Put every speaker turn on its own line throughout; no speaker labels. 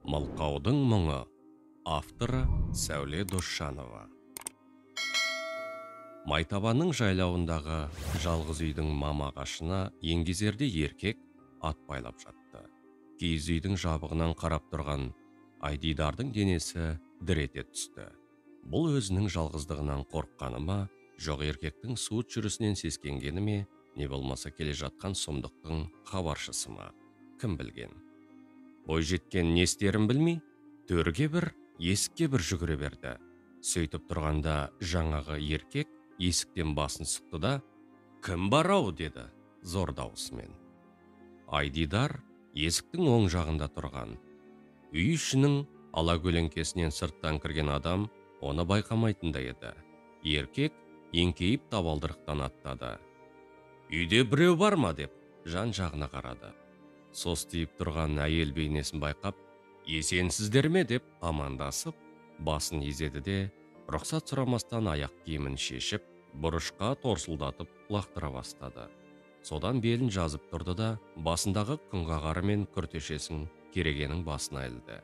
Мылқаудың мұңы. Авторы Сәуле Досжанова. Майтабанның жайлауындағы жалғыз үйдің мам ағашына еңгезерде еркек ат байлап жатты. Киіз үйдің жабығынан қарап тұрған Айдидардың денесі дір ете түсті. Бұл өзінің жалғыздығынан қорыққаны ма, жоқ еркектің суыт жүрісінен сескенгені ме, не болмаса келе жатқан сұмдықтың хабаршысы ма, кім білген. Бойжеткен не істерін білмей, төрге бір, есікке бір жүгіре берді. Сөйтіп тұрғанда жаңағы еркек есіктен басын сұқты да, «Кім бар-ау?» деді зор дауысымен. Айдидар есіктің оң жағында тұрған. Үй ішінің алакөлеңкесінен сырттан кірген адам оны байқамайтындай еді. Еркек еңкейіп табалдырықтан аттады. «Үйде біреу бар ма?» деп жан-жағына қарады. Состиып тұрған әйел бейнесін байқап, «Есенсіздер ме?» деп амандасып, басын изеді де, рұқсат сұрамастан аяқ киімін шешіп, бұрышқа торсылдатып лақтыра бастады. Содан белін жазып тұрды да, басындағы күнқағары мен күртешесін керегенің басына ілді.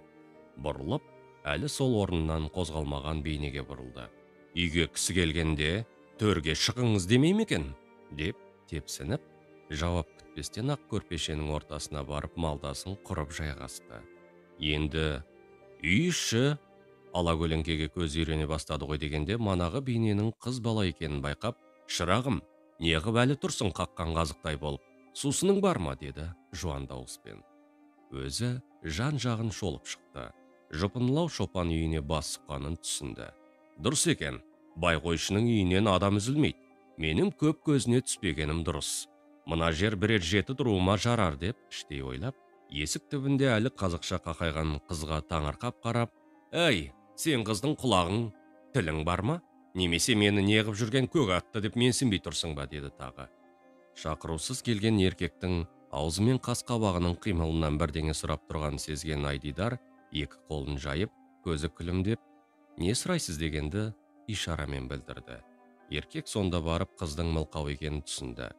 Бұрылып, әлі сол орнынан қозғалмаған бейнеге бұрылды. «Үйге кісі келгенде, төрге шығыңыз демей ме екен?» деп тепсініп, жауап күтпестен ақ көрпешенің ортасына барып малдасын құрып жайғасты. Енді үй іші алакөлеңкеге көз үйрене бастады ғой дегенде, манағы бейненің қыз бала екенін байқап, «Шырағым, неғып әлі тұрсың қаққан қазықтай болып, сусының бар ма?» деді жуан дауыспен. Өзі жан жағын шолып шықты. Жұпынлау шопан үйіне бас сұққанын түсінді. «Дұрыс екен, бай қойшының үйінен адам үзілмейді. Менің көп көзіне түспегенім дұрыс. Мына жер бірер жеті тұруыма жарар» деп іштей ойлап, есік түбінде әлі қазықша қақайған қызға таңырқап қарап, «Әй, сен қыздың құлағың, тілің бар ма? Немесе мені неғып жүрген көк атты деп менсінбей тұрсың ба?» деді тағы. Шақырусыз келген еркектің аузы мен қас қабағының қимылынан бірдеңе сұрап тұрғанын сезген Айдидар екі қолын жайып, көзі күлімдеп, «Не сұрайсыз?» дегенді ишарамен білдірді. Еркек сонда барып қыздың мылқау екенін түсінді.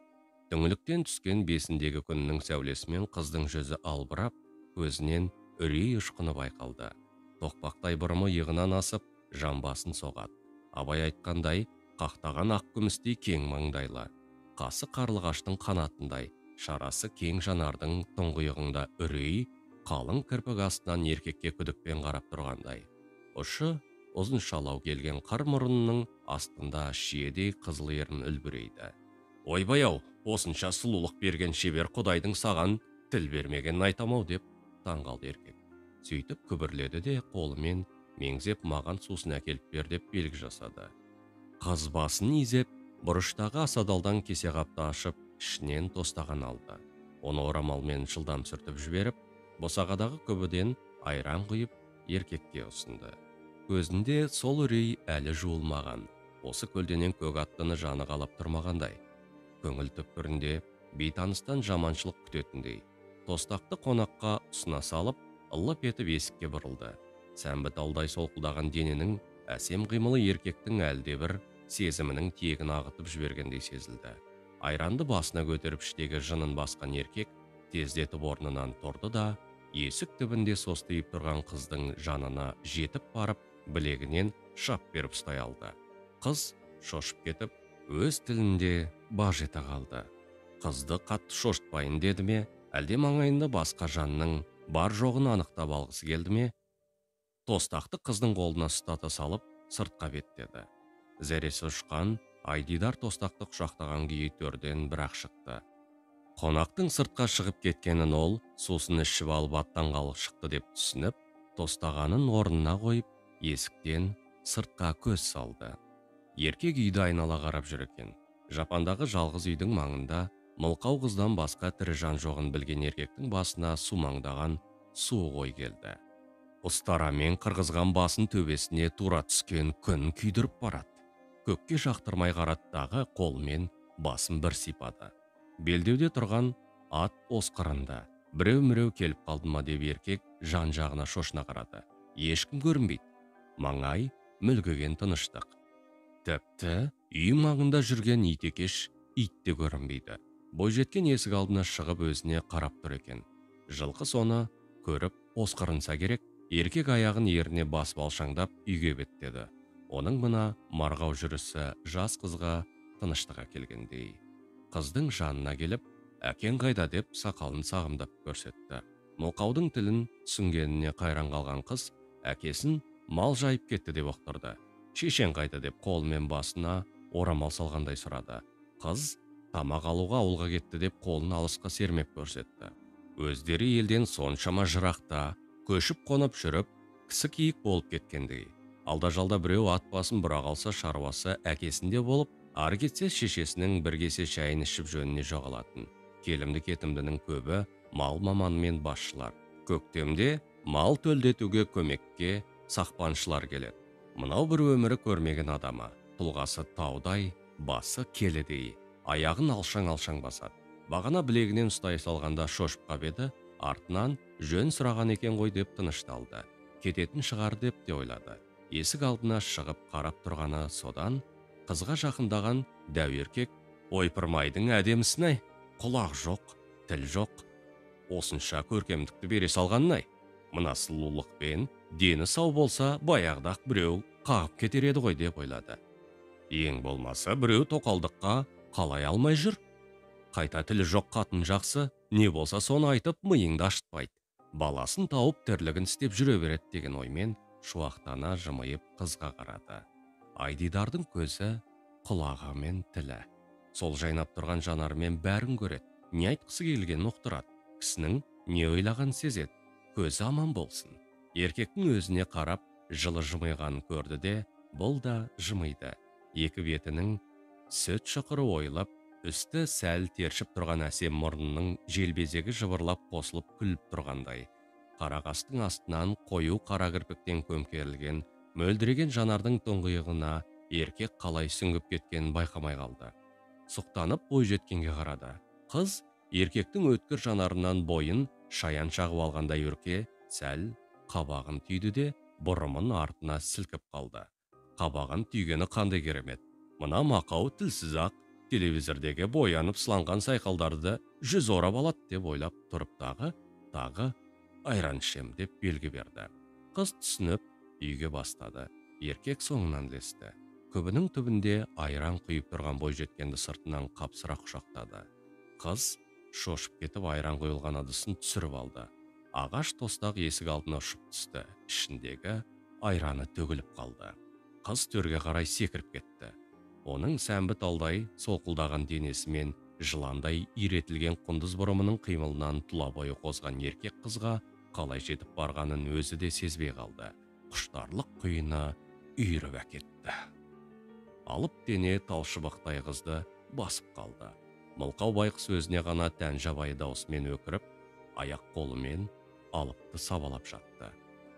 Түңіліктен түскен бесіндегі күннің сәулесімен қыздың жүзі албырап, көзінен үрей ұшқыны байқалды. Тоқпақтай бұрымы иығынан асып, жамбасын соғады. Абай айтқандай, қақтаған ақ күмістей кең маңдайлы, қасы қарлығаштың қанатындай, шарасы кең жанардың тұңғиығында үрей, қалың кірпік астынан еркекке күдікпен қарап тұрғандай. Ұшы ұзын шалау келген қыр мұрынның астында шиедей қызыл ерін үлбірейді. «Ойбай-ау, осынша сұлулық берген шебер құдайдың саған тіл бермегенін айтам-ау» деп таңғалды еркек. Сөйтіп күбірледі де қолымен меңзеп маған сусын әкеліп бер деп белгі жасады. Қыз басын изеп, бұрыштағы асадалдан кесе қапты ашып, ішінен тостаған алды. Оны орамалмен жылдам сүртіп жіберіп, босағадағы күбіден айран құйып, еркекке ұсынды. Көзінде сол үрей әлі жуылмаған, осы көлденен көк аттыны жаны қалап тұрмағандай. Көңіл түкпірінде бейтаныстан жаманшылық күтетіндей. Тостақты қонаққа ұсына салып, ылып етіп есікке бұрылды. Сәмбі талдай солқылдаған дененің әсем қимылы еркектің әлде бір сезімінің тиегін ағытып жібергендей сезілді. Айранды басына көтеріп іштегі жынын басқан еркек тездетіп орнынан тұрды да, есік түбінде состиып тұрған қыздың жанына жетіп барып, білегінен шап беріп ұстай алды. Қыз шошып кетіп, өз тілінде баж ете қалды. Қызды қатты шошытпайын деді ме, әлде маңайында басқа жанның бар жоғын анықтап алғысы келді ме? Тостақты қыздың қолына ұстата салып, сыртқа беттеді. Зәресі ұшқан Айдидар тостақты құшақтаған күйі төрден бір-ақ шықты. Қонақтың сыртқа шығып кеткенін ол, сусын ішіп алып аттанғалы шықты деп түсініп, тостағанын орнына қойып, есіктен сыртқа көз салды. Еркек үйді айнала қарап жүр екен. Жапандағы жалғыз үйдің маңында мылқау қыздан басқа тірі жан жоғын білген еркектің басына сумаңдаған суық ой келді. Ұстарамен қырғызған басын төбесіне тура түскен күн күйдіріп барады. Көкке жақтырмай қараттағы қолмен басын бір сипады. Белдеуде тұрған ат осқырында. Біреу-міреу келіп қалды ма деп еркек жан жағына шошына қарады. Ешкім көрінбейді. Маңай мүлгіген тыныштық. Тіпті үй маңында жүрген итекеш ит те көрінбейді. Бойжеткен есік алдына шығып өзіне қарап тұр екен. Жылқы соны көріп осқырынса керек, Еркек аяғын еріне басып алшаңдап үйге беттеді. Оның мына марғау жүрісі жас қызға тыныштық әкелгендей. Қыздың жанына келіп, әкең қайда деп сақалын сағымдап көрсетті. Мылқаудың тілін түсінгеніне қайран қалған қыз, әкесін мал жайып кетті деп ұқтырды. Шешең қайда деп қолымен басына орамал салғандай сұрады. Қыз тамақ алуға ауылға кетті деп қолын алысқа сермеп көрсетті. Өздері елден соншама жырақта көшіп қонып жүріп, кісі киік болып кеткендей. Алда-жалда біреу ат басын бұра қалса шаруасы әкесінде болып, ары кетсе шешесінің бір кесе шайын ішіп жөніне жоғалатын. Келімді кетімдінің көбі мал маманы мен басшылар. Көктемде мал төлдетуге көмекке сақпаншылар келеді. Мынау бір өмірі көрмеген адамы, тұлғасы таудай, басы келедей, аяғын алшаң-алшаң басады. Бағана білегінен ұстай салғанда шошып қап еді, артынан жөн сұраған екен ғой деп тынышталды. Кететін шығар деп те ойлады. Есік алдына шығып қарап тұрғаны содан, қызға жақындаған дәу еркек, ойпырмайдың әдемісін-ай, құлақ жоқ, тіл жоқ, осынша көркемдікті бере салғанын-ай. Мына сұлулықпен дені сау болса, баяғыда-ақ біреу қағып кетер еді ғой деп ойлады. Ең болмаса біреу тоқалдыққа қалай алмай жүр? Қайта тілі жоқ қатын жақсы, не болса соны айтып миыңды ашытпайды. Баласын тауып тірлігін істеп жүре береді деген оймен шуақтана жымиып қызға қарады. Айдидардың көзі, құлағы мен тілі. Сол жайнап тұрған жанарымен бәрін көреді. Не айтқысы келгенін ұқтырады. Кісінің не ойлаған сезеді. Көзі аман болсын. Еркектің өзіне қарап жылы жымиғанын көрді де, бұл да жымиды. Екі бетінің сүт шұқыры ойлап, үсті сәл тершіп тұрған әсем мұрнының желбезегі жыбырлап қосылып күліп тұрғандай. Қара қастың астынан қою қара кірпіктен көмкерілген, мөлдіреген жанардың тұңғиығына еркек қалай сүңгіп кеткенін байқамай қалды. Сұқтанып бой жеткенге қарады. Қыз еркектің өткір жанарынан бойын шаян шағып алғандай үрке, сәл қабағын түйді де, бұрымын артына сілкіп қалды. Қабағын түйгені қандай керемет. Мына мақау тілсіз-ақ телевизордегі боянып сыланған сайқалдарды жүз орап алады деп ойлап тұрып тағы айран ішем деп белгі берді. Қыз түсініп үйге бастады. Еркек соңынан ілесті. Көбінің түбінде айран құйып тұрған бойжеткенді сыртынан қапсыра құшақтады. Қыз шошып кетіп айран құйылған ыдысын түсіріп алды. Ағаш тостақ есік алдына ұшып түсті. Ішіндегі айраны төгіліп қалды. Қыз төрге қарай секіріп кетті. Оның сәмбі талдай солқылдаған денесімен жыландай иретілген құндыз бұрымының қимылынан тұла бойы қозған еркек қызға қалай жетіп барғанын өзі де сезбей қалды. Құштарлық құйыны үйіріп әкетті. Алып дене талшыбықтай қызды басып қалды. Мылқау байқұс өзіне ғана тән жабайы даусымен өкіріп, аяқ қолымен алыпты сабалап жатты.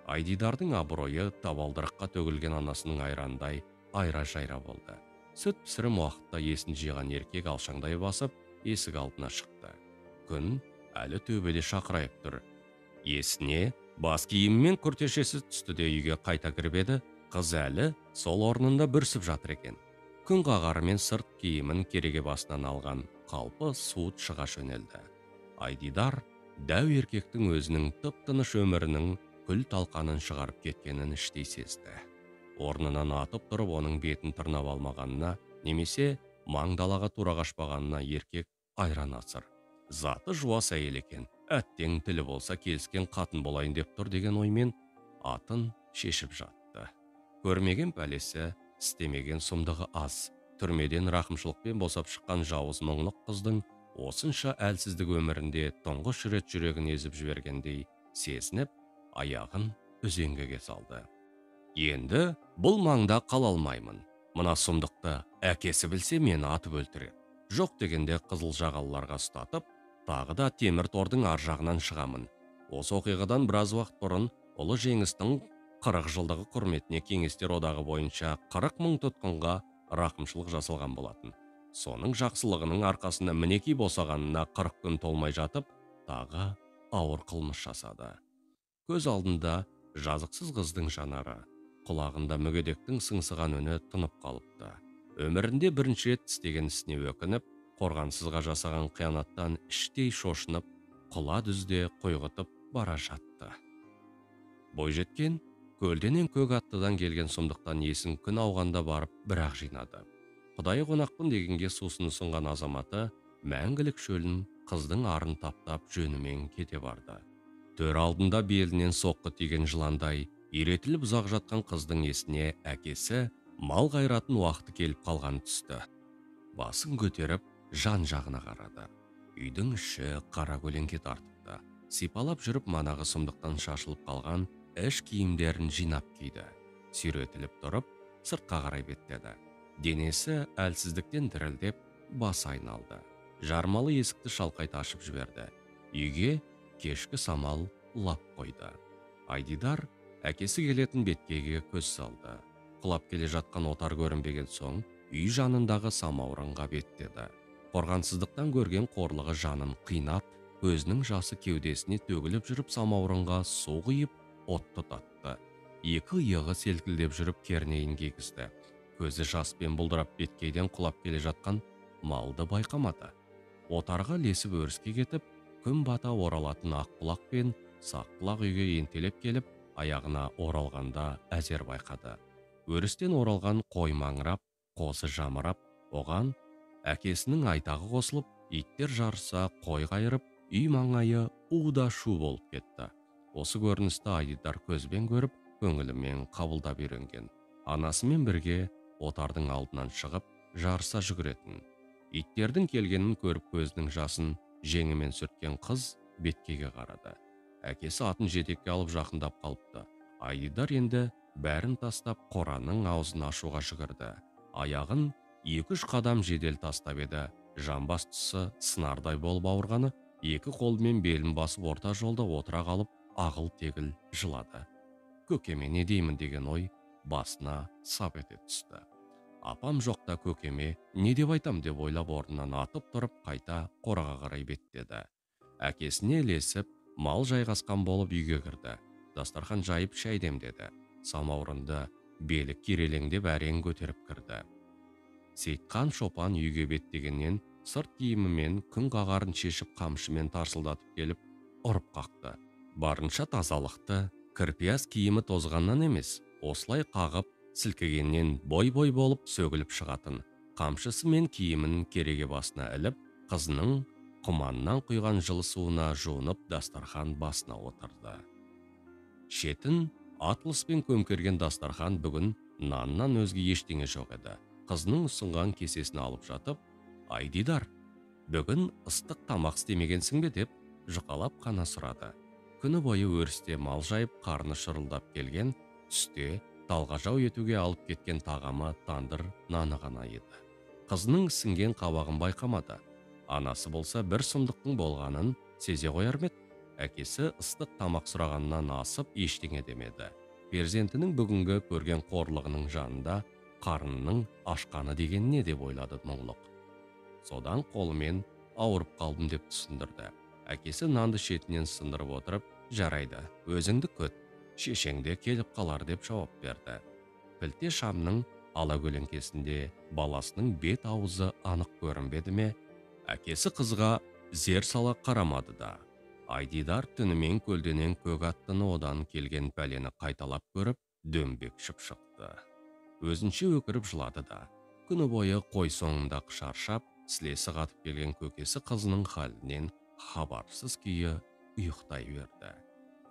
Айдидардың абыройы табалдырыққа төгілген анасының айрандай айра-жайра болды. Сүт пісірім уақытта есін жиған еркек алшаңдай басып, есік алдына шықты. Күн әлі төбеде шақырайып тұр. Есіне бас киіммен күртешесі түсті де үйге қайта кіріп еді, қыз әлі сол орнында бүрсіп жатыр екен. Күн қағарымен сырт киімін кереге басынан алған қалпы суыт шыға жөнелді. Айдидар дәу еркектің өзінің тып-тыныш өмірінің күл талқанын шығарып кеткенін іштей сезді. Орнынан атып тұрып оның бетін тырнап алмағанына, немесе маңдалаға тура қашпағанына еркек айран асыр. Заты жуас әйел екен, әттең тілі болса келіскен қатын болайын деп тұр деген оймен атын шешіп жатты. Көрмеген пәлесі, істемеген сұмдығы аз. Түрмеден рақымшылықпен босап шыққан жауыз мұңлық қыздың осынша әлсіздік өмірінде тұңғыш рет жүрегін езіп жібергендей сезініп, аяғын үзеңгіге салды. Енді бұл маңда қала алмаймын. Мына сұмдықты әкесі білсе мені атып өлтірер. Жоқ дегенде қызыл жағалыларға ұстатып, тағы да темір тордың ар жағынан шығамын. Осы оқиғадан біраз уақыт бұрын ұлы жеңістің 40 жылдығы құрметіне кеңестер одағы бойынша 40 мың тұтқынға рақымшылық жасалған болатын. Соның жақсылығының арқасында мінеки босағанына 40 күн толмай жатып, тағы ауыр қылмыс жасады. Көз алдында жазықсыз қыздың жанары, құлағында мүгедектің сыңсыған үні тынып қалыпты. Өмірінде бірінші рет істеген ісіне өкініп, қорғансызға жасаған қиянаттан іштей шошынып, құла дүзде қойғытып бара жатты. Бойжеткен көлденең көк аттыдан келген сұмдықтан есін күн ауғанда барып бір-ақ жинады. Құдайы қонақпын дегенге сусын ұсынған азаматы мәңгілік шөлін қыздың арын таптап жөнімен кете барды. Төр алдында белінен соққы тиген жыландай үйретіліп ұзақ жатқан қыздың есіне әкесі мал қайратын уақыты келіп қалған түсті. Басын көтеріп жан жағына қарады. Үйдің іші қара көлеңке тартыпты. Сипалап жүріп манағы сұмдықтан шашылып қалған іш киімдерін жинап киді. Сүйретіліп тұрып сыртқа қарай беттеді. Денесі әлсіздіктен дірілдеп басы айналды. Жармалы есікті шалқайта ашып жіберді. Үйге кешкі самал лап қойды. Айдидар әкесі келетін беткейге көз салды. Құлап келе жатқан отар көрінбеген соң үй жанындағы самаурынға беттеді. Қорғансыздықтан көрген қорлығы жанын қинап, көзінің жасы кеудесіне төгіліп жүріп самаурынға су құйып отты татты. Екі иығы селкілдеп жүріп кернейін кигізді. Көзі жаспен бұлдырап беткейден құлап келе жатқан малды байқамады. Отарға лесіп өріске кетіп, күн бата оралатын аққұлақ пен саққұлақ үйге ентелеп келіп, аяғына оралғанда әзер байқады. Өрістен оралған қой маңырап, қозы жамырап, оған әкесінің айтағы қосылып, иттер жарыса қой қайырып, үй маңайы уда шу болып кетті. Осы көріністі Айдидар көзбен көріп, көңілімен қабылдап үйренген. Анасымен бірге отардың алдынан шығып, жарыса жүгіретін. Иттердің келгенін көріп көзінің жасын жеңімен сүрткен қыз беткейге қарады. Әкесі атын жетекке алып жақындап қалыпты. Айдидар енді бәрін тастап қораның аузын ашуға жүгірді. Аяғын 2-3 қадам жедел тастап еді. Жамбас тұсы сынардай болып ауырғаны, екі қолымен белін басып орта жолда отыра қалып, ағыл-тегіл жылады. Көкеме не деймін деген ой басына сап ете түсті. Апам жоқта көкеме не деп айтам деп ойлап орнынан атып тұрып қайта қораға қарай беттеді. Әкесіне ілесіп, мал жайғасқан болып үйге кірді. Дастархан жайып шай демдеді. Самаурынды белі кирелеңдеп әрең көтеріп кірді. Сейтқан шопан үйге беттегеннен сырт киімімен күн қағарын шешіп қамшымен тарсылдатып келіп ұрып қақты. Барынша тазалықты, кірпияз киімі тозғаннан емес, осылай қағып сілкігеннен бой-бой болып сөгіліп шығатын. Қамшысы мен киімін кереге басына іліп, қызының құманнан құйған жылы суына жуынып дастархан басына отырды. Шетін атлыспен көмкерген дастархан бүгін наннан өзге ештеңе жоқ еді. Қызының ұсынған кесесін алып жатып, Айдидар, бүгін ыстық тамақ істемегенсің бе деп жұқалап қана сұрады. Күні бойы өрісте мал жайып, қарны шырылдап келген, түсте талғажау етуге алып кеткен тағамы тандыр наны ғана еді. Қызының сіңген қабағын байқамады. Анасы болса бір сұмдықтың болғанын сезе қояр ме еді? Әкесі ыстық тамақ сұрағаннан асып ештеңе демеді. Перзентінің бүгінгі көрген қорлығының жанында қарынның ашқаны деген не деп ойлады мұңлық. Содан қолымен ауырып қалдым деп түсіндірді. Әкесі нанды шетінен сындырып отырып, жарайды, өзіңді көт, шешеңде келіп қалар деп жауап берді. Пілте шамның ала көлеңкесінде баласының бет аузы анық көрінбеді ме? Әкесі қызға зер сала қарамады да. Айдидар түнімен көлденең көк аттыны одан келген пәлені қайталап көріп, дөңбекшіп шықты. Өзінше өкіріп жылады да. Күні бойы қой соңында қышаршап, сілесі қатып келген көкесі қызының халінен хабарсыз күйі ұйықтай берді.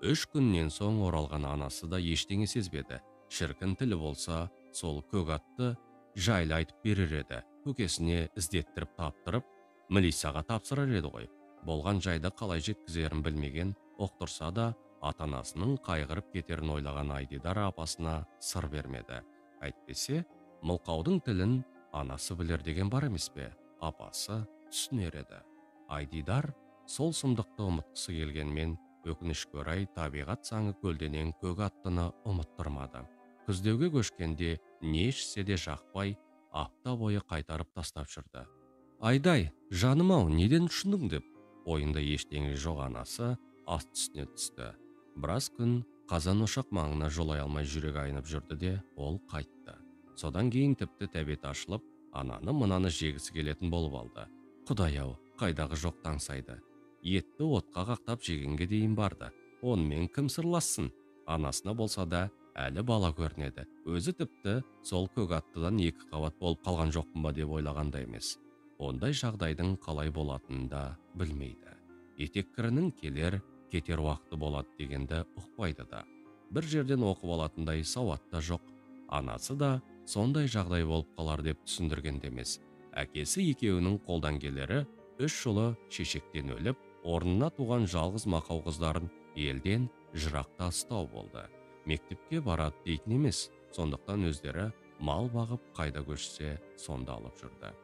3 күннен соң оралған анасы да ештеңе сезбеді. Шіркін тілі болса, сол көк атты жайлы айтып берер еді. Көкесіне іздеттіріп таптырып, милицияға тапсырар еді ғой. Болған жайды қалай жеткізерін білмеген, оқтырса да ата-анасының қайғырып кетерін ойлаған Айдидар апасына сыр бермеді. Әйтпесе, мылқаудың тілін анасы білер деген бар емес пе? Апасы түсінер еді. Айдидар сол сұмдықты ұмытқысы келгенмен, өкінішке орай табиғат заңы көлденең көк аттыны ұмыттырмады. Күздеуге көшкенде не ішсе де жақпай, апта бойы қайтарып тастап жүрді. Айдай, жаным-ау, неден ұшындың деп, ойында ештеңе жоқ анасы аст үстіне түсті. Біраз күн қазан ошақ маңына жолай алмай жүрек айнып жүрді де, ол қайтты. Содан кейін тіпті тәбеті ашылып, ананы мынаны жегісі келетін болып алды. Құдай-ау, қайдағы жоқ таңсайды. Етті отқа қақтап жегенге дейін барды. Онымен кім сырлассын? Анасына болса да әлі бала көрінеді. Өзі тіпті сол көк аттыдан 2 қабат болып қалған жоқпын ба деп ойлағанда емес. Ондай жағдайдың қалай болатынын да білмейді. Етеккірінің келер, кетер уақыты болады дегенді ұқпайды да. Бір жерден оқып алатындай сауатта жоқ. Анасы да сондай жағдай болып қалар деп түсіндірген де емес. Әкесі екеуінің қолдан келері 3 жылы шешектен өліп, орнына туған жалғыз мақау қыздарын елден жырақта ұстау болды. Мектепке барады дейтін емес, сондықтан өздері мал бағып қайда көшсе сонда алып жүрді.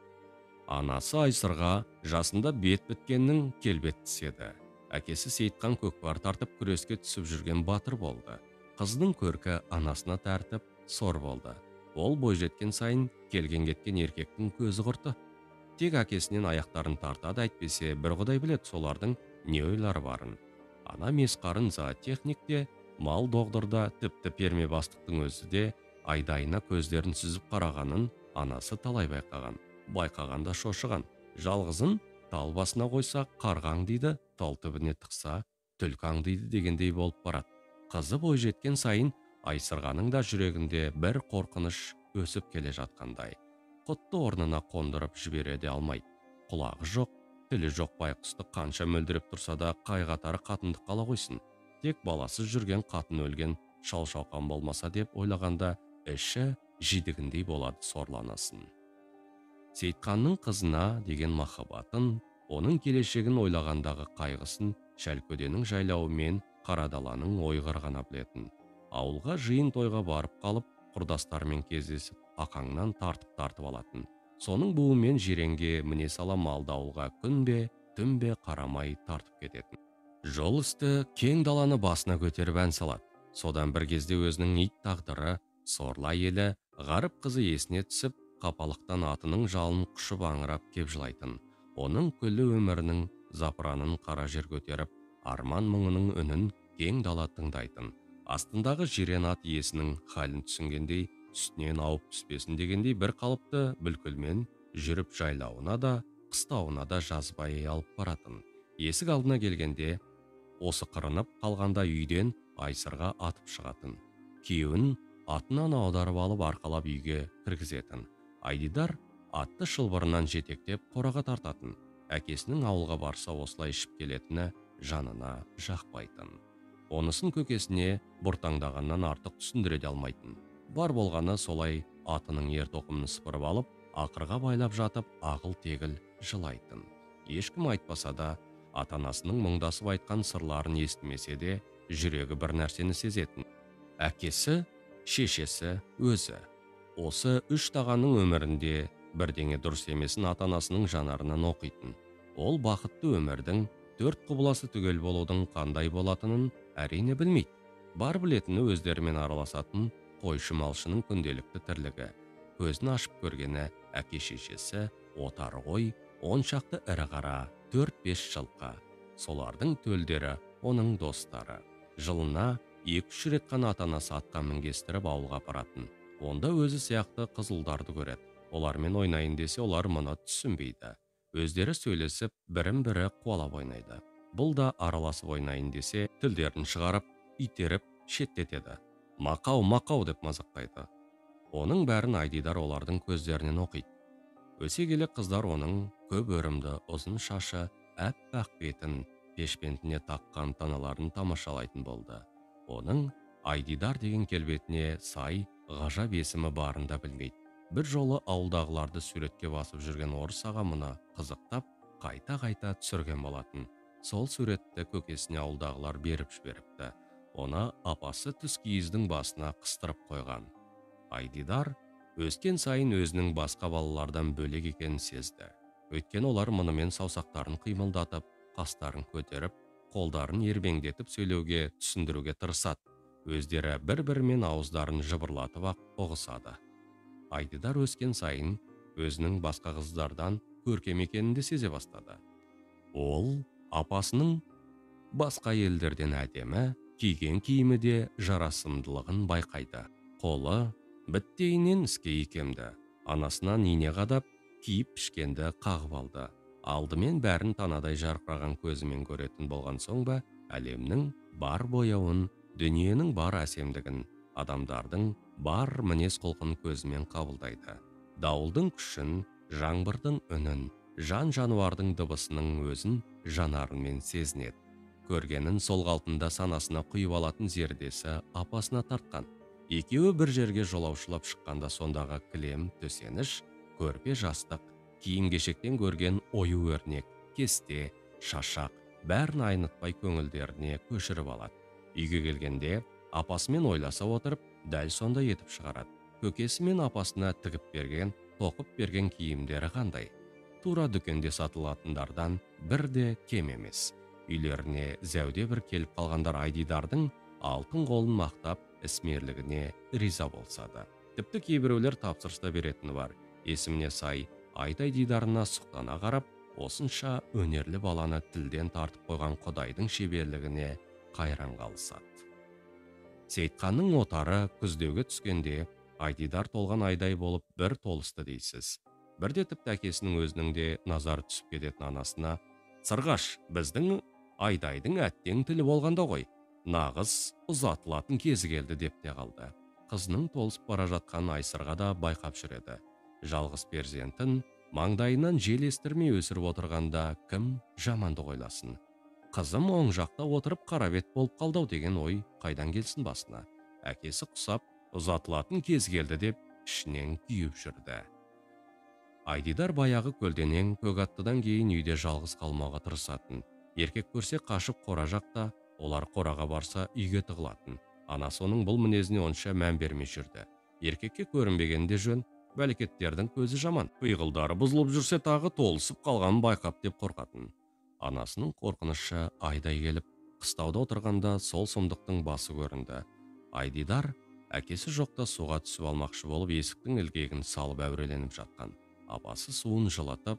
Анасы Айсырға жасында бет біткеннің келбеттісі еді. Әкесі Сейітқан көкпар тартып күреске түсіп жүрген батыр болды. Қыздың көркі анасына тәртіп сор болды. Ол бойжеткен сайын келген кеткен еркектің көзі құрты. Тек әкесінен аяқтарын тартады, әйтпесе бір құдай біледі солардың не ойлары барын. Ана месқарын зоотехникте, мал доғдырда, тіпті перме бастықтың өзі де айдайына көздерін сүзіп қарағанын анасы талай байқаған. Байқағанда шошыған. Жалғызын тал басына қойса қарғаң дейді, тал түбіне тықса түлкаң дейді дегендей болып барады. Қызы бойжеткен сайын Айсырғаның да жүрегінде бір қорқыныш өсіп келе жатқандай. Құтты орнына қондырып жібере де алмайды. Құлағы жоқ, тілі жоқ байқұсты қанша мөлдіреп тұрса да қай қатары қатындық қала қойсын. Тек баласыз жүрген қатын өлген шал-шауқан болмаса деп ойлағанда іші жидігіндей болады сорланасын. Сейітқанның қызына деген махаббатын, оның келешегін ойлағандағы қайғысын Шәлкөденің жайлауы мен Қарадаланың ойғыр ғана білетін. Ауылға жиын тойға барып қалып, құрдастармен кездесіп, ақаңнан тартып алатын. Соның буымен жиренге міне сала малды ауылға күнбе, түнбе қарамай тартып кететін. Жол үсті кең даланы басына көтеріп ән салады. Содан бір кезде өзінің ит тағдыры, сорлы әйелі, ғарып қызы есіне түсіп, қапалықтан атының жалын құшып аңырап кеп жылайтын. Оның күллі өмірінің запыранын қара жер көтеріп, арман мұңының үнін кең дала тыңдайтын. Астындағы жирен ат иесінің халін түсінгендей, үстінен ауып түспесін дегендей бір қалыпты бүлкілмен жүріп жайлауына да, қыстауына да жазбай алып баратын. Есік алдына келгенде, осы қырынып қалғанда үйден Айсырға атып шығатын. Күйеуін атынан аударып алып арқалап үйге кіргізетін. Айдидар атты шылбырынан жетектеп қораға тартатын. Әкесінің ауылға барса осылай ішіп келетіні жанына жақпайтын. Онысын көкесіне бұртаңдағаннан артық түсіндіре де алмайтын. Бар болғаны солай атының ер тоқымын сыпырып алып, ақырға байлап жатып, ағыл-тегіл жылайтын. Ешкім айтпаса да, ата-анасының мұңдасып айтқан сырларын естімесе де, жүрегі бір нәрсені сезетін. Әкесі, шешесі, өзі. Осы 3 тағаның өмірінде бірдеңе дұрыс емесін ата-анасының жанарынан оқитын. Ол бақытты өмірдің 4 құбыласы түгел болудың қандай болатынын әрине білмейді. Бар білетіні өздерімен араласатын қойшы малшының күнделікті тірлігі. Көзін ашып көргені әке шешесі, отары қой, 10 шақты ірі қара, 4-5 жылқы. Солардың төлдері оның достары. Жылына 2-3 рет қана ата-анасы атқа мінгестіріп ауылға апаратын. Онда өзі сияқты қызылдарды көреді. Олармен ойнайын десе, олар мұны түсінбейді. Өздері сөйлесіп, бірін-бірі қуалап ойнайды. Бұл да араласып ойнайын десе, тілдерін шығарып, итеріп, шеттетеді. Мақау деп мазақтайды. Оның бәрін Айдидар олардың көздерінен оқиды. Өсе келе қыздар оның көп өрімді ұзын шашы, әппақ бетін, пешпентіне таққан таналарын тамашалайтын болды. Оның Айдидар деген келбетіне сай ғажап есімі барын да білмейді. Бір жолы ауылдағыларды суретке басып жүрген орыс аға мұны қызықтап, қайта-қайта түсірген болатын. Сол суретті көкесіне ауылдағылар беріп жіберіпті. Оны апасы түскиіздің басына қыстырып қойған. Айдидар өскен сайын өзінің басқа балалардан бөлек екенін сезді. Өйткені олар мұнымен саусақтарын қимылдатып, қастарын көтеріп, қолдарын ербеңдетіп сөйлеуге, түсіндіруге тырысады. Өздері бір-бірімен ауыздарын жыбырлатып ақ ұғысады. Айдидар өскен сайын өзінің басқа қыздардан көркем екенін де сезе бастады. Ол апасының басқа елдерден әдемі, киген киімі де жарасымдылығын байқайды. Қолы біттейінен іске икемді. Анасынан ине қадап, киіп пішкенді қағып алды. Алдымен бәрін танадай жарқыраған көзімен көретін болған соң ба, әлемнің бар бояуын дүниенің бар әсемдігін, адамдардың бар мінез құлқын көзімен қабылдайды. Дауылдың күшін, жаңбырдың үнін, жан-жануардың дыбысының өзін жанарымен сезінеді. Көргенін сол қалпында санасына құйып алатын зердесі апасына тартқан. Екеуі бір жерге жолаушылап шыққанда сондағы кілем, төсеніш, көрпе, жастық, киім-кешектен көрген ою-өрнек, кесте, шашақ бәрін айнытпай көңілдеріне көшіріп алады. Үйге келгенде апасымен ойласа отырып, дәл сондай етіп шығарады. Көкесі мен апасына тігіп берген, тоқып берген киімдері қандай? Тура дүкенде сатылатындардан бір де кем емес. Үйлеріне зәуде бір келіп қалғандар Айдидардың алтын қолын мақтап, ісмерлігіне риза болса да. Тіпті кейбіреулер тапсырыста беретіні бар. Есіміне сай, Айдай дидарына сұқтана қарап, осынша өнерлі баланы тілден тартып қойған Құдайдың шеберлігіне қайран қалысады. Сейтқанның отары күздеуге түскенде, Айдидар толған айдай болып бір толысты дейсіз. Бірде тіпті әкесінің өзінің де назары түсіп кететін анасына: «Сырғаш, біздің Айдайдың әттең тілі болғанда ғой, нағыз ұзатылатын кезі келді» деп те қалды. Қызының толысып бара жатқанын Айсырға да байқап жүреді. Жалғыз перзентін маңдайынан жел естірмей өсіріп отырғанда кім жаманды ойласын? Қызым оң жақта отырып қарабет болып қалдау деген ой қайдан келсін басына? Әкесі құсап, ұзатылатын кез келді деп ішінен күйіп жүрді. Айдидар баяғы көлденең көк аттыдан кейін үйде жалғыз қалмауға тырысатын. Еркек көрсе қашып қора жақта, олар қораға барса үйге тығылатын. Анасы оның бұл мінезіне онша мән бермей жүрді. Еркекке көрінбегенде жөн, бәлекеттердің көзі жаман. Пиғылдары бұзылып жүрсе тағы толысып қалғанын байқап деп қорқатын. Анасының қорқынышы айдай келіп, қыстауда отырғанда сол сұмдықтың басы көрінді. Айдидар әкесі жоқта суға түсіп алмақшы болып есіктің ілгегін салып әуреленіп жатқан. Апасы суын жылатып,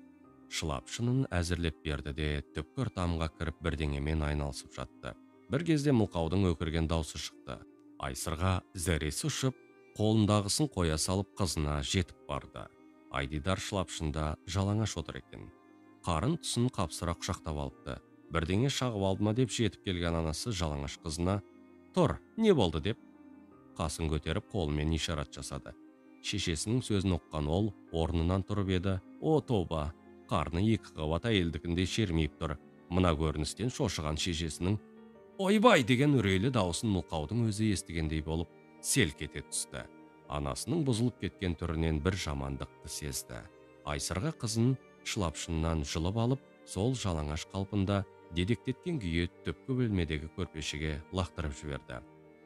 шылапшынын әзірлеп берді де түпкір тамға кіріп бірдеңемен айналысып жатты. Бір кезде мылқаудың өкірген даусы шықты. Айсырға зәресі ұшып, қолындағысын қоя салып қызына жетіп барды. Айдидар шылапшында жалаңаш отыр екен. Қарын тұсын қапсыра құшақтап алыпты. Бірдеңе шағып алды ма деп жетіп келген анасы жалаңаш қызына: «Тұр, не болды?» деп қасын көтеріп қолымен ишарат жасады. Шешесінің сөзін ұққан ол орнынан тұрып еді. «О тоба, қарны екі қабат әйелдікіндей шермейіп тұр». Мына көріністен шошыған шешесінің «Ойбай!» деген үрейлі даусын мылқаудың өзі естігендей болып селк ете түсті. Анасының бұзылып кеткен түрінен бір жамандықты сезді. Айсырға қызын шылапшыннан жылып алып, сол жалаңаш қалпында дедектеткен күйі түпкі бөлмедегі көрпешеге лақтырып жіберді.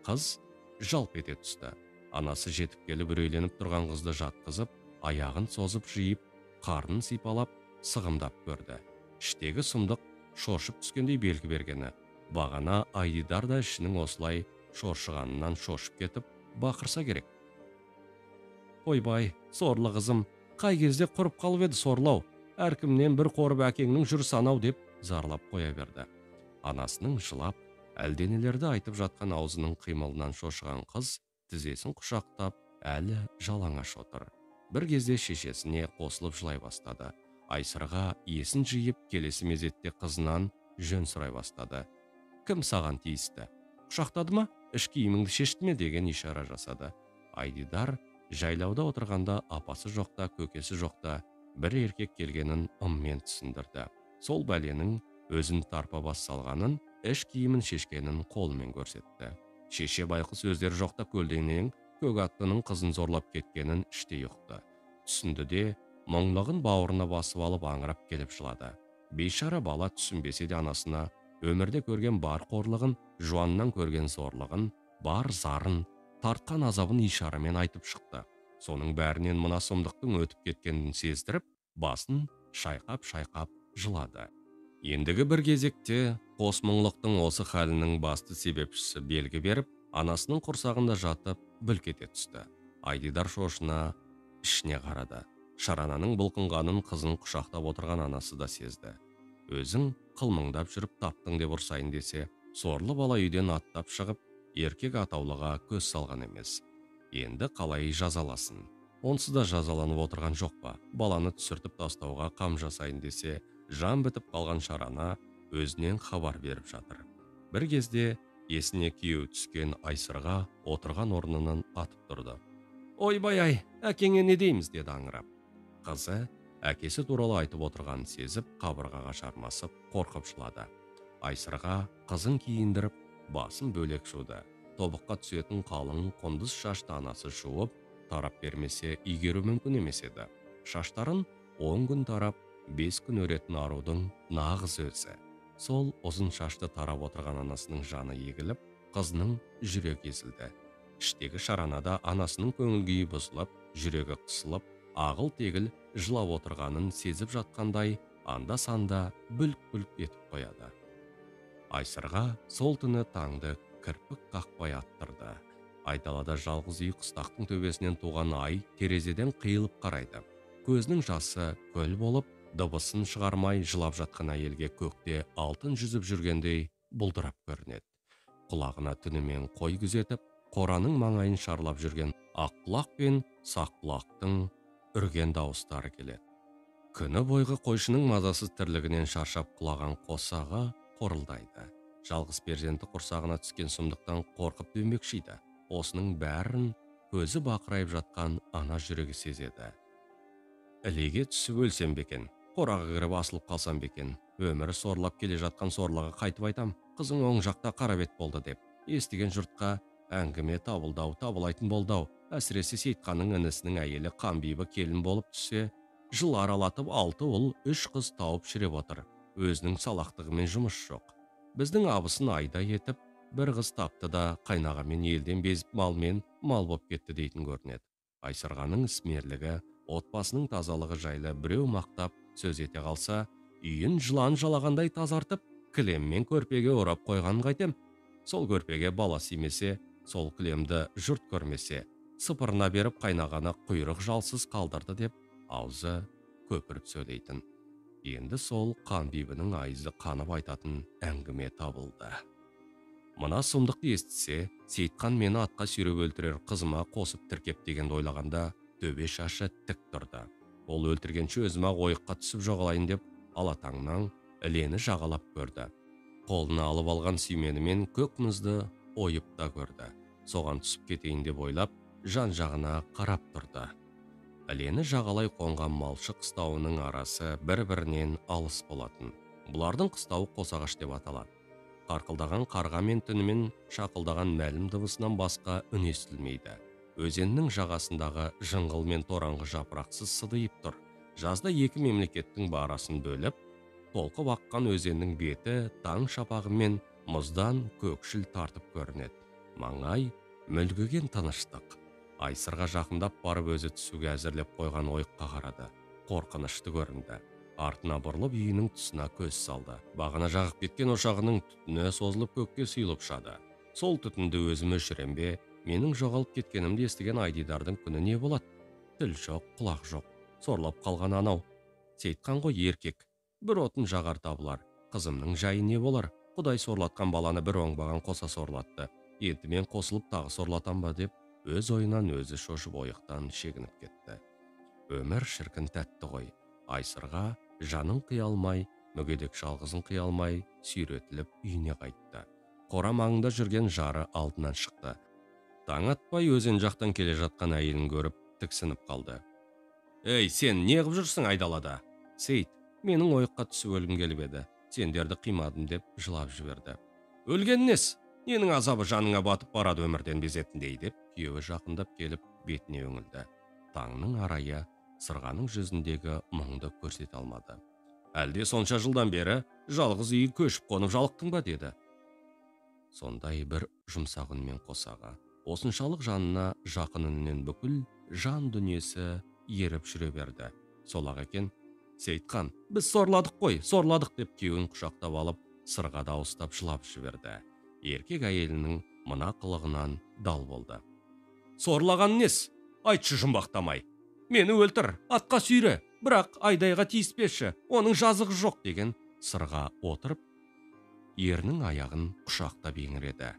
Қыз жалп ете түсті. Анасы жетіп келіп үрейленіп тұрған қызды жатқызып, аяғын созып жиып, қарнын сипалап, сығымдап көрді. Іштегі сұмдық шошып түскендей белгі бергені. Бағана Айдидар да ішінің осылай шоршығанынан шошып кетіп, бақырса керек. «Ойбай, сорлы қызым, қай кезде құрып қалып еді сорлау? Әркімнен бір қорып әкеңнің жүріс анау» деп зарлап қоя берді. Анасының жылап, әлденелерді айтып жатқан аузының қимылынан шошыған қыз тізесін құшақтап, әлі жалаңаш отыр. Бір кезде шешесіне қосылып жылай бастады. Айсырға есін жиып, келесі мезетте қызынан жөн сұрай бастады. «Кім саған тиісті? Құшақтады ма? Іш киіміңді шешті ме?» деген ишара жасады. Айдидар жайлауда отырғанда апасы жоқта, көкесі жоқта бір еркек келгенін ыммен түсіндірді. Сол бәленің өзін тарпа бас салғанын, іш киімін шешкенін қолымен көрсетті. Шеше байқұс өздері жоқта көлденең көк аттының қызын зорлап кеткенін іштей ұқты. Түсінді де мұңлығын бауырына басып алып аңырап келіп жылады. Бейшара бала түсінбесе де анасына өмірде көрген бар қорлығын, жуаннан көрген зорлығын, бар зарын, тартқан азабын ишарамен айтып шықты. Соның бәрінен мына сұмдықтың өтіп кеткенін сездіріп, басын шайқап-шайқап жылады. Ендігі бір кезекте қос мұңлықтың осы халінің басты себепшісі белгі беріп, анасының құрсағында жатып бүлк ете түсті. Айдидар шошына ішіне қарады. Шарананың бұлқынғанын қызын құшақтап отырған анасы да сезді. Өзің қылмыңдап жүріп таптың деп ұрсайын десе, сорлы бала үйден аттап шығып, еркек атаулыға көз салған емес. Енді қалай жазаласын? Онсыз да жазаланып отырған жоқ па? Баланы түсіртіп тастауға қам жасайын десе, жан бітіп қалған Шарана өзінен хабар беріп жатыр. Бір кезде Есіне күйеу түскен Айсырға отырған орнынан атып тұрды. «Ойбай-ай, әкеңе не дейміз?» деді аңырап. Қызы әкесі туралы айтып отырғанын сезіп, қабырғаға жармасып, қорқып жылады. Айсырға қызын киіндіріп, басын бөлек жуды. Тобыққа түсетін қалың құндыз шашты анасы жуып, тарап бермесе игеру мүмкін емес еді. Шаштарын 10 күн тарап, 5 күн өретін арудың нағыз өзі. Сол ұзын шашты тарап отырған анасының жаны егіліп, қызының жүрегі езілді. Іштегі шаранада анасының көңіл күйі бұзылып, жүрегі қысылып, ағыл-тегіл жылап отырғанын сезіп жатқандай, анда-санда бүлк-бүлк етіп қояды. Айсырға сол түні таңды кірпік қақпай аттырды. Айдалада жалғыз үй қыстақтың төбесінен туған ай терезеден қиылып қарайды. Көзінің жасы көл болып, дыбысын шығармай жылап жатқан әйелге көкте алтын жүзіп жүргендей бұлдырап көрінеді. Құлағына түнімен қой күзетіп, қораның маңайын шарлап жүрген аққұлақ пен саққұлақтың үрген дауыстары келеді. Күні бойғы қойшының мазасыз тірлігінен шаршап құлаған қосағы қорылдайды. Жалғыз перзенті құрсағына түскен сұмдықтан қорқып дөңбекшиді. Осының бәрін көзі бақырайып жатқан ана жүрегі сезеді. Ілеге түсіп өлсем бекен, қораға кіріп асылып қалсам бекен, өмірі сорлап келе жатқан сорлыға қайтып айтам, қызың оң жақта қарабет болды деп. Естіген жұртқа әңгіме табылайтын болдау. Әсіресе Сейтқанның інісінің әйелі Қанбибі келін болып түссе, жыл аралатып 6 ұл 3 қыз тауып шіреп отыр. Өзінің салақтығымен жұмыс жоқ. Біздің абысын айда етіп, бір қыз тапты да қайнағамен елден безіп малмен мал боп кетті дейтін көрінеді. Айсырғаның ісмерлігі, отбасының тазалығы жайлы біреу мақтап сөз ете қалса, үйін жылан жалағандай тазартып, кілеммен көрпеге орап қойғанын қайтем. Сол көрпеге бала симесе, сол кілемді жұрт көрмесе, сыпырына беріп қайнағаны құйрық жалсыз қалдырды деп аузы көпіріп сөйлейтін. Енді сол Қанбибінің айызы қанып айтатын әңгіме табылды. Мына сұмдықты естісе, Сейтқан мені атқа сүйреп өлтірер, қызыма қосып тіркеп дегенді ойлағанда, төбе шашы тік тұрды. Ол өлтіргенше өзіме ойыққа түсіп жоғалайын деп, алатаңнан ілені жағалап көрді. Қолына алып алған сүйменімен көк мұзды ойып та көрді. Соған түсіп кетейін деп ойлап, жан жағына қарап тұрды. Ілені жағалай қонған малшы қыстауының арасы бір-бірінен алыс болатын. Бұлардың қыстауы Қосағаш деп аталады. Қарқылдаған қарға мен түнімен шақылдаған мәлім дыбысынан басқа үн естілмейді. Өзеннің жағасындағы жыңғыл мен тораңғы жапырақсыз сыдиып тұр. Жазда екі мемлекеттің барасын бөліп, толқып аққан өзеннің беті таң шапағы мен мұздан көкшіл тартып көрінеді. Маңай мүлгіген тыныштық. Айсырға жақындап барып өзі түсуге әзірлеп қойған ойыққа қарады. Қорқынышты көрінді. Артына бұрылып үйінің тұсына көз салды. Бағана жағып кеткен ошағының түтіні созылып көкке сұйылып ұшады. Сол түтінді өзім өшірем бе, менің жоғалып кеткенімді естіген Айдидардың күні не болады? Тіл жоқ, құлақ жоқ. Сорлап қалған анау. Сейтқан ғой еркек. Бір отын жағар табылар. Қызымның жайы не болар? Құдай сорлатқан баланы бір оңбаған қоса сорлатты. Енді мен қосылып тағы сорлатам ба деп, өз ойынан өзі шошып ойықтан шегініп кетті. Өмір шіркін тәтті ғой. Айсырға жанын қия алмай, мүгедек жалғызын қия алмай, сүйретіліп үйіне қайтты. Қора маңында жүрген жары алдынан шықты. Таң атпай өзен жақтан келе жатқан әйелін көріп, тіксініп қалды. «Ей, сен не қып жүрсің айдалада?» «Сейт, менің ойыққа түсіп өлгім келіп еді. Сендерді қимадым» деп жылап жіберді. «Өлген нес? Ненің азабы жаныңа батып барады өмірден безетіндей» деп күйеуі жақындап келіп бетіне өңілді. Таңның арайы Сырғаның жүзіндегі мұңды көрсете алмады. «Әлде сонша жылдан бері жалғыз үй көшіп қонып жалықтың ба?» деді. Сондай бір жұмсақ үнмен Қосаға. Осыншалық жанына жақын үнінен бүкіл жан дүниесі еріп жүре берді. Сол-ақ екен, «Сейтқан, біз сорладық қой, сорладық» деп күйеуін құшақтап алып, сырға дауыстап жылап жіберді. Еркек әйелінің мына қылығынан дал болды. «Сорлаған нес? Айтшы жұмбақтамай. Мені өлтір, атқа сүйре, бірақ Айдайға тиіспеші, оның жазығы жоқ» деген сырға отырып, ерінің аяғын құшақтап еңіреді.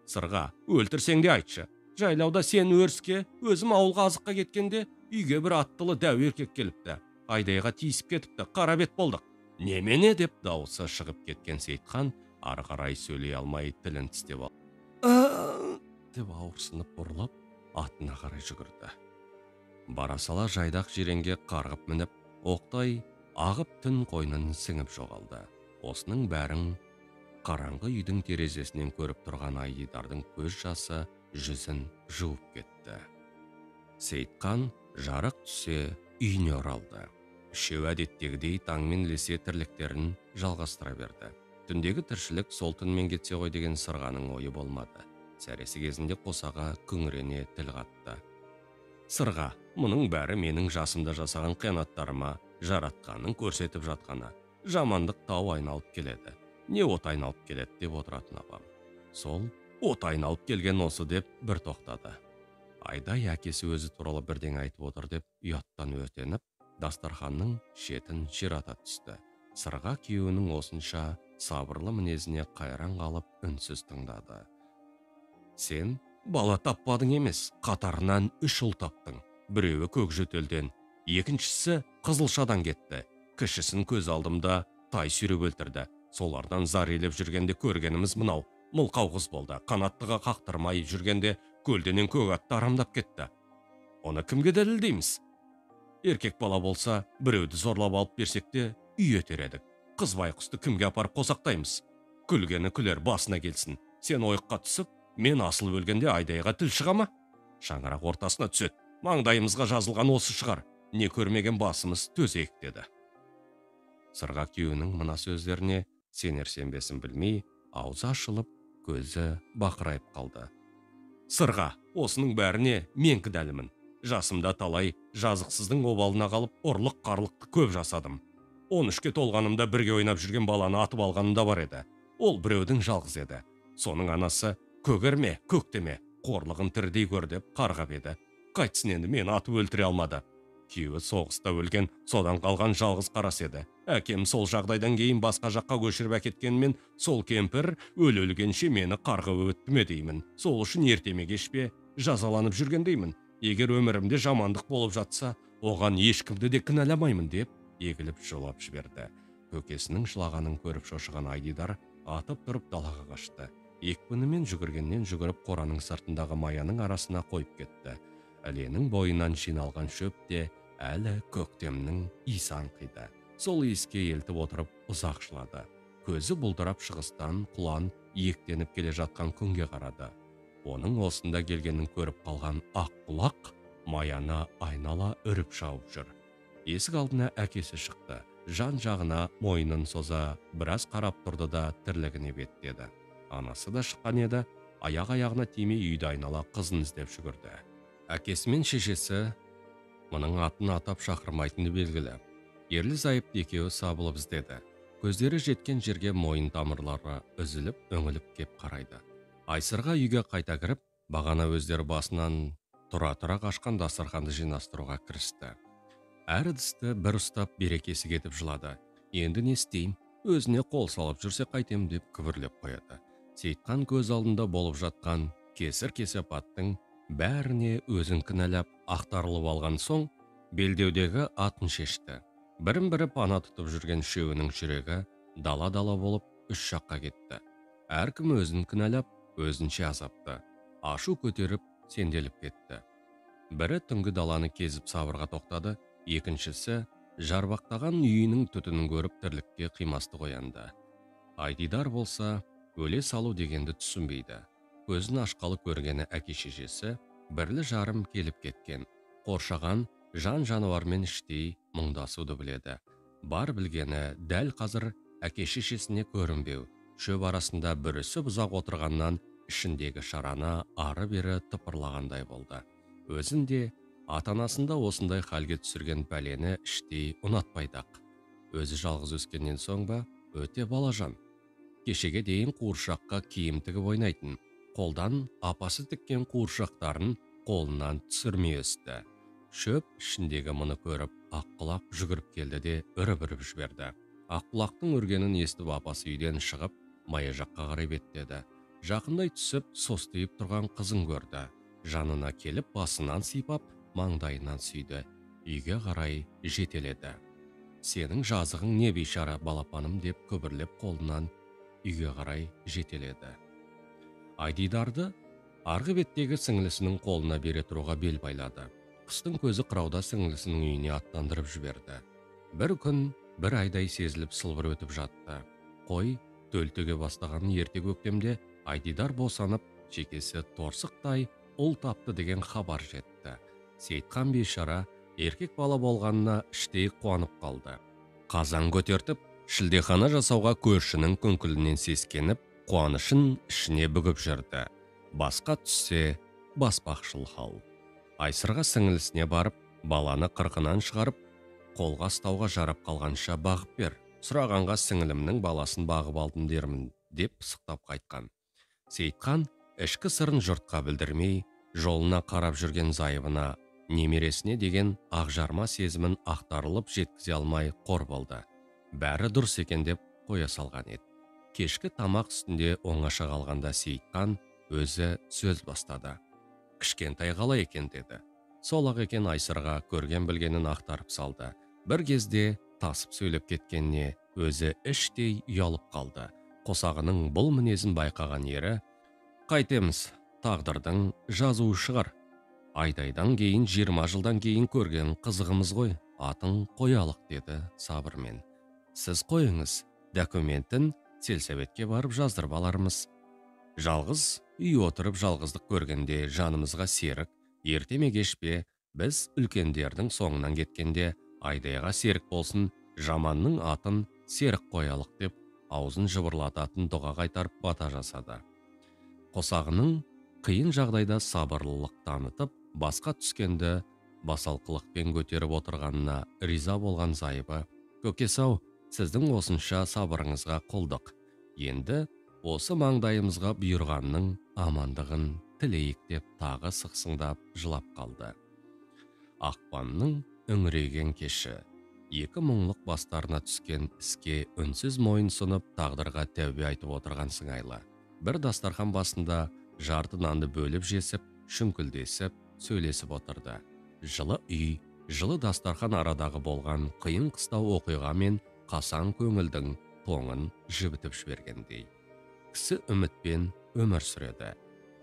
«Сырға, өлтірсең де айтшы. Жайлауда сен өріске, өзім ауылға азыққа кеткенде, үйге бір аттылы дәу еркек келіпті. Айдайға тиісіп кетіпті, қарабет болдық». «Немене?» деп дауысы шығып кеткен Сейтқан ары қарай сөйлей алмай тілін тістеп алып, деп ауырсынып бұрылып, атына қарай жүгірді. Бара сала жайдақ жиренге қарғып мініп, оқтай ағып түн қойнын сіңіп жоғалды. Осының бәрін қараңғы үйдің терезесінен көріп тұрған Айдидардың көз жасы жүзін жуып кетті. Сейітқан жарық түсе үйіне оралды. Үшеуі әдеттегідей таңмен ілесе тірліктерін жалғастыра берді. Түндегі тіршілік сол түнмен кетсе ғой деген Сырғаның ойы болмады. Сәресі кезінде қосаға күңірене тіл қатты. Сырға, мұның бәрі менің жасымда жасаған қиянаттарыма жаратқанның көрсетіп жатқаны. Жамандық тау айналып келеді. Не от айналып келеді деп отыратын апам. Сол от айналып келген осы деп бір тоқтады. Айдай әкесі өзі туралы бірден айтып отыр деп ұяттан өртеніп, дастарханның шетін ширата түсті. Сырға күйеуінің осынша сабырлы мінезіне қайран қалып үнсіз тыңдады. Сен бала таппадың емес, қатарынан 3 ұл таптың. Біреуі Көкжөтелден, екіншісі Қызылшадан кетті. Кішісін көз алдымда тай сүйреп өлтірді. Солардан зар елеп жүргенде көргеніміз мынау. Мылқау қыз болды. Қанаттыға қақтырмай жүргенде көлденен көк атты арамдап кетті. Оны кімге дәлелдейміз? Еркек бала болса, біреуді зорлап алып берсек те үй етер едік. Қыз байқұсты кімге апарып қосақтаймыз? Күлгені күлер, басына келсін. Сен ойыққа түсіп, мен асылып өлгенде Айдайға тіл шыға ма? Шаңырақ ортасына түсет. Маңдайымызға жазылған осы шығар. Не көрмеген басымыз төзейік деді. Сырға күйеуінің мына сөздеріне сенер-сенбесін білмей, аузы ашылып, көзі бақырайып қалды. Сырға, осының бәріне мен кінәлімін. Жасымда талай жазықсыздың обалына қалып, ұрлық қарлықты көп жасадым. 13-ке толғанымда бірге ойнап жүрген баланы атып алғанымда бар еді. Ол біреудің жалғыз еді. Соның анасы көгерме, көктеме, қорлығын тірідей көр деп қарғап еді. Қайтсын енді мені атып өлтіре алмады. Күйеуі соғыста өлген, содан қалған жалғыз қарас еді. Әкем сол жағдайдан кейін басқа жаққа көшіріп әкеткенмен, сол кемпір өлгенше мені қарғап өтті ме деймін. Сол үшін ертеме кешпе жазаланып жүргендеймін. Егер өмірімде жамандық болып жатса, оған ешкімді де кінәламаймын деп егіліп жылап жіберді. Көкесінің жылағанын көріп шошыған Айдидар атып тұрып далаға қашты. Екпінімен жүгіргеннен жүгіріп қораның сыртындағы маяның арасына қойып кетті. Әленің бойынан жиналған шөп те әлі көктемнің иісі аңқиды. Сол иіске елтіп отырып ұзақ жылады. Көзі бұлдырап шығыстан құлан иектеніп келе жатқан күнге қарады. Оның осында келгенін көріп қалған ақ құлақ маяны айнала үріп шауып жүр. Есік алдына әкесі шықты. Жан жағына мойнын соза біраз қарап тұрды да тірлігіне беттеді. Анасы да шыққан еді, аяғына тимей үйді айнала қызын іздеп жүгірді. Әкесі мен шешесі мұның атын атап шақырмайтыны белгілі. Ерлі зайыпты екеуі сабылып іздеді. Көздері жеткен жерге мойын тамырлары үзіліп, өңіліп кеп қарайды. Айсырға үйге қайта кіріп, бағана өздері басынан тұра-тұра қашқан дастарханды жинастыруға кірісті. Әр ыдысты бір ұстап берекесі кетіп жылады. Енді не істейм? Өзіне қол салып жүрсе қайтем деп күбірлеп қояды. Сейітқан көз алдында болып жатқан кесір-кесепаттың бәріне өзін кінәлап ақтарылып алған соң, белдеудегі атын шешті. Бірін-бірі пана тұтып жүрген үшеуінің жүрегі дала-дала болып үш жаққа кетті. Әркім өзін кінәлап, өзінше азапты. Ашу көтеріп, сенделіп кетті. Бірі түнгі даланы кезіп сабырға тоқтады, екіншісі жарбақтаған үйінің түтінін көріп тірлікке қимасты қоянды. Айдидар болса, өле салу дегенді түсінбейді. Көзін ашқалы көргені әке-шешесі бірлі жарым келіп кеткен. Қоршаған жан-жануармен іштей мұңдасуды біледі. Бар білгені дәл қазір әке-шешесіне көрінбеу. Шөп арасында бүрісіп ұзақ отырғаннан ішіндегі шараны ары-бері тыпырлағандай болды. Өзінде ата-анасында осындай халге түсірген бәлені іштей ұнатпайдақ. Өзі жалғыз өскеннен соң ба, өте балажан. Кешеге дейін қуыршаққа киім тігіп ойнайтын. Қолдан апасы тіккен қуыршақтарын қолынан түсірмей өсті. Шөп ішіндегі мұны көріп, Аққұлақ жүгіріп келді де үріп жіберді. Аққұлақтың үргенін естіп апасы үйден шығып, мая жаққа қарай беттеді. Жақындай түсіп, состиып тұрған қызын көрді. Жанына келіп, басынан сипап, маңдайынан сүйді. Үйге қарай жетеледі. Сенің жазығың не бейшара балапаным деп күбірлеп қолынан үйге қарай жетеледі. Айдидарды арғы беттегі сіңлісінің қолына бере тұруға бел байлады. Қыстың көзі қырауда сіңлісінің үйіне аттандырып жіберді. Бір күн, бір айдай сезіліп сылбыр өтіп жатты. Қой төлтөге бастаған ерте көктемде Айдидар босанып, шекесі торсықтай ұл тапты деген хабар жетті. Сейітхан бейшара еркек бала болғанына іштей қуанып қалды. Қазан көтертіп, шілдехана жасауға көршінің күңкілінен сескеніп, қуанышын ішіне бүгіп жүрді. Басқа түссе, баспақшыл хал. Айсырға сіңілісіне барып, баланы қырқынан шығарып, қолға ұстауға жарап қалғанша бағып бер. Сұрағанға сіңілімнің баласын бағып алдым дермін, деп пысықтап қайтқан. Сейітхан ішкі сырын жұртқа білдірмей, жолына қарап жүрген зайыбына, немересіне деген ақжарма сезімін ақтарылып жеткізе алмай қор болды. Бәрі дұрыс екен деп қоя салған еді. Кешкі тамақ үстінде оңаша қалғанда Сейітхан өзі сөз бастады. Кішкентай қалай екен деді. Сол-ақ екен, Айсырға көрген білгенін ақтарып салды. Бір кезде тасып сөйлеп кеткеніне өзі іштей ұялып қалды. Қосағының бұл мінезін байқаған ері: қайтеміз, тағдырдың жазуы шығар. Айдайдан кейін 20 жылдан кейін көрген қызығымыз ғой, атын қоялық, деді сабырмен. Сіз қойыңыз, документін сельсоветке барып жаздырып алармыз. Жалғыз үй отырып жалғыздық көргенде жанымызға серік, ертеме кешпе біз үлкендердің соңынан кеткенде Айдайға серік болсын, жаманның атын серік қоялық деп аузын жыбырлататын дұға қайтарып бата жасады. Қосағының қиын жағдайда сабырлылық танытып, басқа түскенді басалқылықпен көтеріп отырғанына риза болған зайыбы: көкесі-ау, сіздің осынша сабырыңызға құлдық. Енді осы маңдайымызға бұйырғанның амандығын тілейік деп тағы сықсыңдап жылап қалды. Ақпанның үңірейген кеші, екі мұңлық бастарына түскен іске үнсіз мойын сұнып, тағдырға тәубе айтып отырған сыңайлы. Бір дастархан басында жарты нанды бөліп жесіп, шүңкілдесіп, сөйлесіп отырды. Жылы үй, жылы дастархан арадағы болған қиын қыстау оқиға мен қасаң көңілдің тоңын жібітіп жібергендей. Кісі үмітпен өмір сүреді,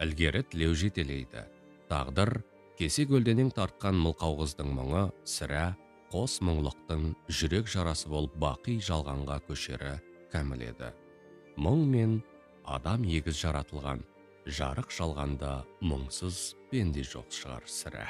ілгері тілеу жетелейді. Тағдыр кесе көлденең тартқан мылқау қыздың мұңы сірә қос мұңлықтың жүрек жарасы болып бақи жалғанға көшері кәміл еді. Мұң мен адам егіз жаратылған, жарық жалғанда мұңсыз пенде жоқ шығар сірә.